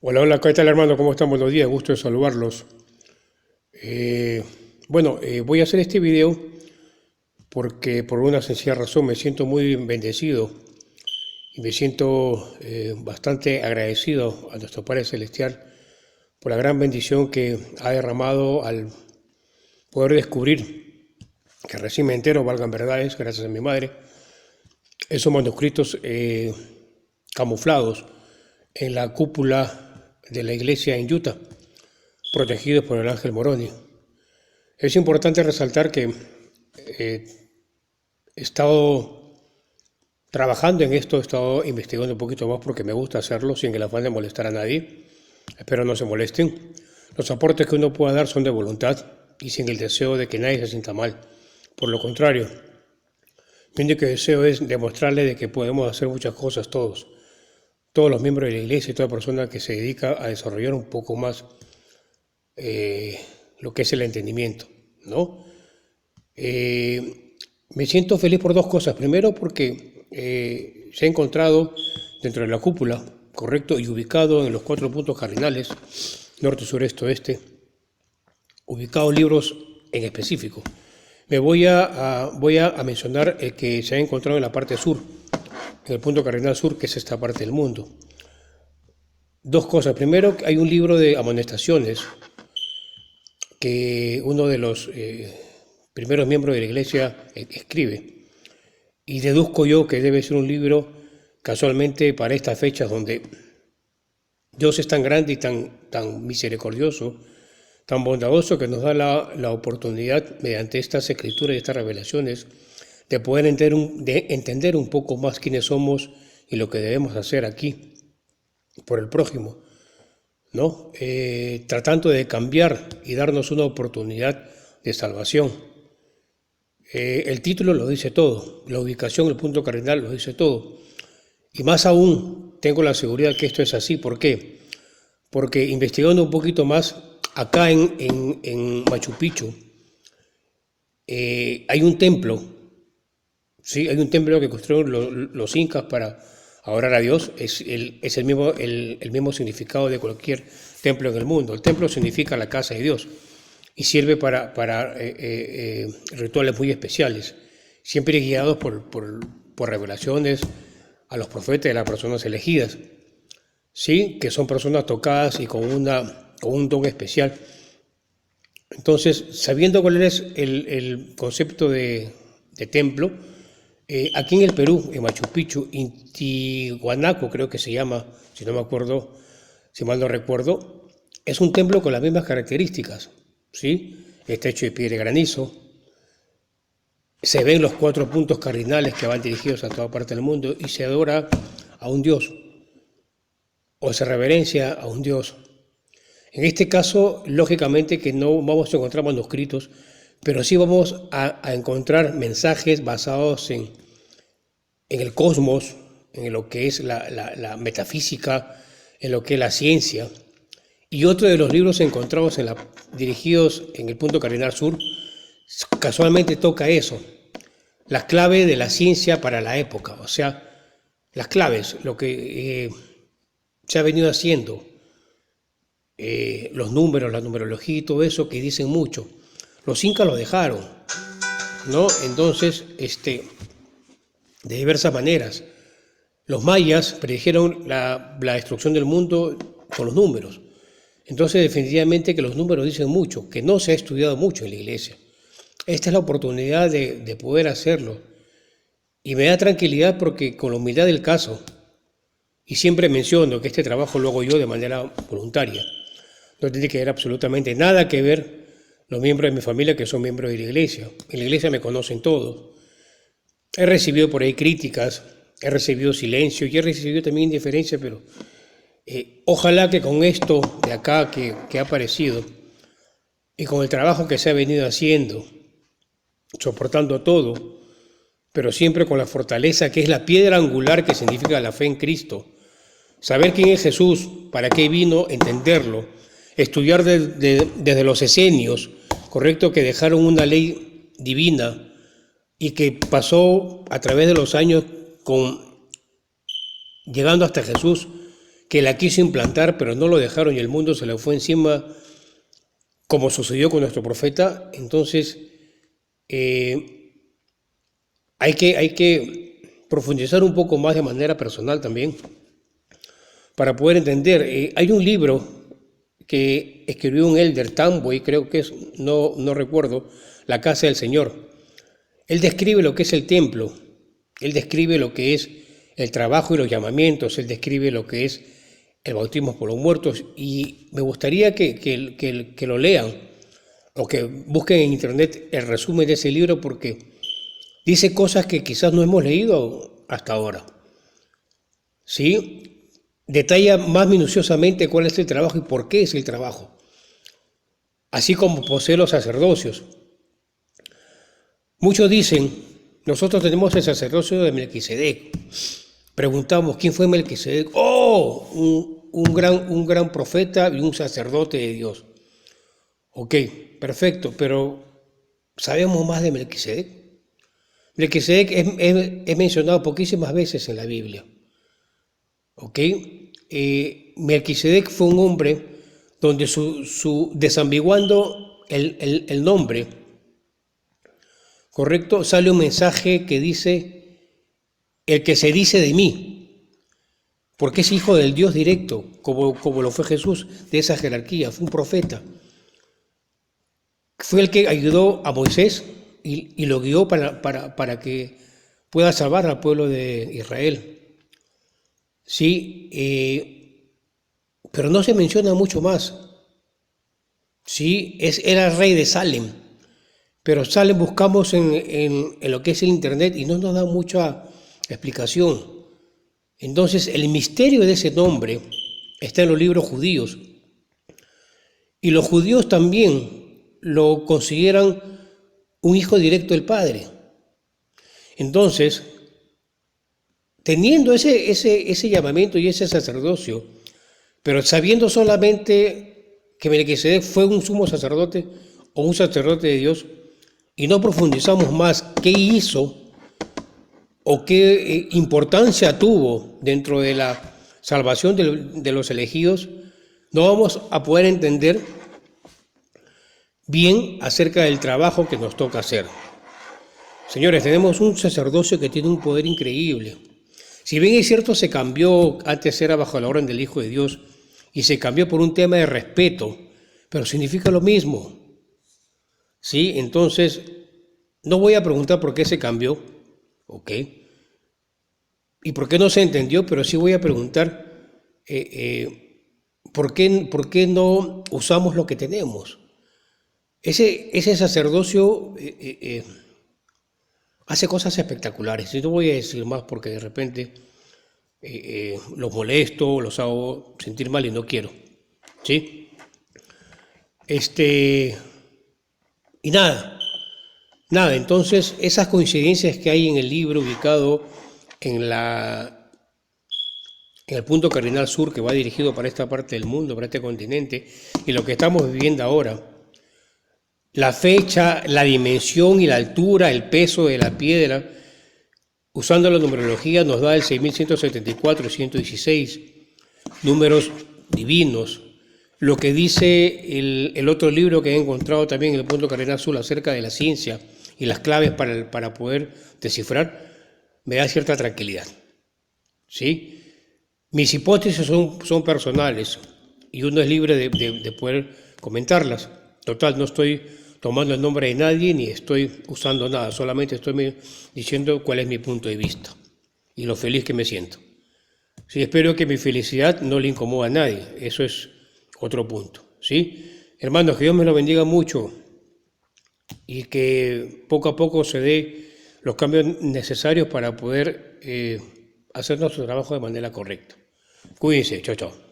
Hola, hola, ¿qué tal hermano? ¿Cómo están? Buenos días, gusto de saludarlos. Voy a hacer este video porque por una sencilla razón me siento muy bendecido y me siento bastante agradecido a nuestro Padre Celestial por la gran bendición que ha derramado al poder descubrir que recién me entero, valgan verdades, gracias a mi madre, esos manuscritos camuflados en la cúpula de la iglesia en Utah, protegidos por el ángel Moroni. Es importante resaltar que he estado trabajando en esto, he estado investigando un poquito más porque me gusta hacerlo sin el afán de molestar a nadie. Espero no se molesten. Los aportes que uno pueda dar son de voluntad y sin el deseo de que nadie se sienta mal. Por lo contrario, mi único deseo es demostrarle de que podemos hacer muchas cosas todos. Todos los miembros de la iglesia y toda persona que se dedica a desarrollar un poco más lo que es el entendimiento, ¿no? Me siento feliz por dos cosas. Primero, porque se ha encontrado dentro de la cúpula, correcto, y ubicado en los 4 puntos cardinales, norte, sureste, oeste, ubicados libros en específico. Voy a mencionar el que se ha encontrado en la parte sur, en el punto cardinal sur, que es esta parte del mundo. Dos cosas. Primero, hay un libro de amonestaciones que uno de los primeros miembros de la iglesia escribe. Y deduzco yo que debe ser un libro casualmente para estas fechas donde Dios es tan grande y tan misericordioso, tan bondadoso que nos da la oportunidad mediante estas escrituras y estas revelaciones de poder entender un poco más quiénes somos y lo que debemos hacer aquí por el prójimo, ¿no? Tratando de cambiar y darnos una oportunidad de salvación. El título lo dice todo, la ubicación, el punto cardinal lo dice todo. Y más aún, tengo la seguridad que esto es así. ¿Por qué? Porque investigando un poquito más, acá en Machu Picchu hay un templo, ¿sí? Hay un templo que construyeron los incas para adorar a Dios. Es el mismo significado de cualquier templo en el mundo. El templo significa la casa de Dios y sirve para rituales muy especiales, siempre guiados por revelaciones a los profetas y a las personas elegidas, ¿sí? Que son personas tocadas y con un don especial. Entonces, sabiendo cuál es el concepto de templo, aquí en el Perú, en Machu Picchu, Intihuanaco creo que se llama, si no me acuerdo, si mal no recuerdo, es un templo con las mismas características, ¿sí? Está hecho de piedra y granizo. Se ven los 4 puntos cardinales que van dirigidos a toda parte del mundo y se adora a un Dios o se reverencia a un Dios. En este caso, lógicamente que no vamos a encontrar manuscritos, pero sí vamos a encontrar mensajes basados en el cosmos, en lo que es la metafísica, en lo que es la ciencia. Y otro de los libros encontrados dirigidos en el punto cardinal sur, casualmente toca eso, las claves de la ciencia para la época, o sea, las claves, lo que se ha venido haciendo, los números, la numerología y todo eso que dicen mucho. Los incas lo dejaron, ¿no? Entonces, de diversas maneras. Los mayas predijeron la destrucción del mundo con los números. Entonces, definitivamente que los números dicen mucho, que no se ha estudiado mucho en la iglesia. Esta es la oportunidad de poder hacerlo. Y me da tranquilidad porque con la humildad del caso, y siempre menciono que este trabajo lo hago yo de manera voluntaria, no tiene que ver absolutamente nada que ver los miembros de mi familia que son miembros de la iglesia. En la iglesia me conocen todos. He recibido por ahí críticas, he recibido silencio y he recibido también indiferencia, pero ojalá que con esto de acá que ha aparecido y con el trabajo que se ha venido haciendo, soportando todo, pero siempre con la fortaleza que es la piedra angular que significa la fe en Cristo, saber quién es Jesús, para qué vino, entenderlo, estudiar desde los esenios, correcto, que dejaron una ley divina y que pasó a través de los años llegando hasta Jesús, que la quiso implantar, pero no lo dejaron y el mundo se le fue encima, como sucedió con nuestro profeta. Entonces, hay que profundizar un poco más de manera personal también, para poder entender. Hay un libro que escribió un elder, Tamboy, creo que es, no recuerdo, La Casa del Señor. Él describe lo que es el templo, él describe lo que es el trabajo y los llamamientos, él describe lo que es el bautismo por los muertos, y me gustaría que lo lean o que busquen en internet el resumen de ese libro, porque dice cosas que quizás no hemos leído hasta ahora. ¿Sí? Detalla más minuciosamente cuál es el trabajo y por qué es el trabajo, así como posee los sacerdocios. Muchos dicen, nosotros tenemos el sacerdocio de Melquisedec. Preguntamos, ¿quién fue Melquisedec? ¡Oh! Un gran profeta y un sacerdote de Dios. Ok, perfecto, pero ¿sabemos más de Melquisedec? Melquisedec es mencionado poquísimas veces en la Biblia. ¿Ok? Melquisedec fue un hombre donde desambiguando el nombre, ¿correcto? Sale un mensaje que dice, el que se dice de mí, porque es hijo del Dios directo, como lo fue Jesús, de esa jerarquía, fue un profeta. Fue el que ayudó a Moisés y lo guió para que pueda salvar al pueblo de Israel. Sí, pero no se menciona mucho más. Sí, era rey de Salem, pero Salem buscamos en lo que es el internet y no nos da mucha explicación. Entonces, el misterio de ese nombre está en los libros judíos, y los judíos también lo consideran un hijo directo del Padre. Entonces, teniendo ese llamamiento y ese sacerdocio, pero sabiendo solamente que Melquisedec fue un sumo sacerdote o un sacerdote de Dios, y no profundizamos más qué hizo o qué importancia tuvo dentro de la salvación de los elegidos, no vamos a poder entender bien acerca del trabajo que nos toca hacer. Señores, tenemos un sacerdocio que tiene un poder increíble. Si bien es cierto, se cambió, antes era bajo la orden del Hijo de Dios, y se cambió por un tema de respeto, pero significa lo mismo. ¿Sí? Entonces, no voy a preguntar por qué se cambió, ¿ok? Y por qué no se entendió, pero sí voy a preguntar ¿por qué no usamos lo que tenemos? Ese sacerdocio hace cosas espectaculares. Y no voy a decir más porque de repente los molesto, los hago sentir mal y no quiero. ¿Sí? Y nada, entonces esas coincidencias que hay en el libro ubicado en el punto cardinal sur, que va dirigido para esta parte del mundo, para este continente, y lo que estamos viviendo ahora, la fecha, la dimensión y la altura, el peso de la piedra, usando la numerología, nos da el 6174 y 116, números divinos. Lo que dice el otro libro que he encontrado también en el punto cardinal sur acerca de la ciencia y las claves para poder descifrar, me da cierta tranquilidad. ¿Sí? Mis hipótesis son personales y uno es libre de poder comentarlas. Total, no estoy tomando el nombre de nadie ni estoy usando nada, solamente estoy diciendo cuál es mi punto de vista y lo feliz que me siento. Sí, espero que mi felicidad no le incomoda a nadie, eso es otro punto. ¿Sí? Hermanos, que Dios me lo bendiga mucho y que poco a poco se dé los cambios necesarios para poder hacer nuestro trabajo de manera correcta. Cuídense, chao, chao.